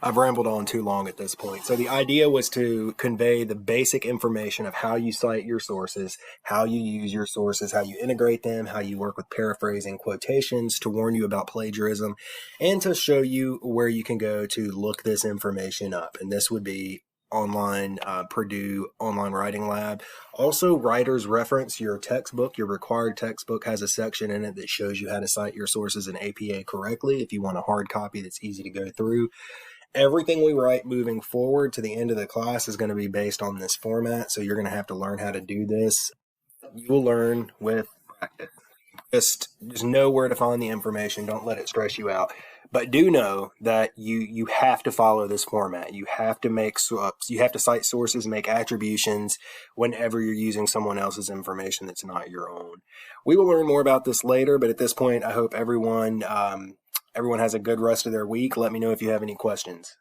I've rambled on too long at this point. So the idea was to convey the basic information of how you cite your sources, how you use your sources, how you integrate them, how you work with paraphrasing quotations, to warn you about plagiarism, and to show you where you can go to look this information up. And this would be online, Purdue Online Writing Lab. Also, Writer's Reference, your textbook, your required textbook, has a section in it that shows you how to cite your sources in APA correctly if you want a hard copy that's easy to go through. Everything we write moving forward to the end of the class is going to be based on this format. So you're going to have to learn how to do this. You will learn with practice. Just know where to find the information. Don't let it stress you out. But do know that you have to follow this format. You have to you have to cite sources, make attributions whenever you're using someone else's information that's not your own. We will learn more about this later, but at this point, I hope everyone has a good rest of their week. Let me know if you have any questions.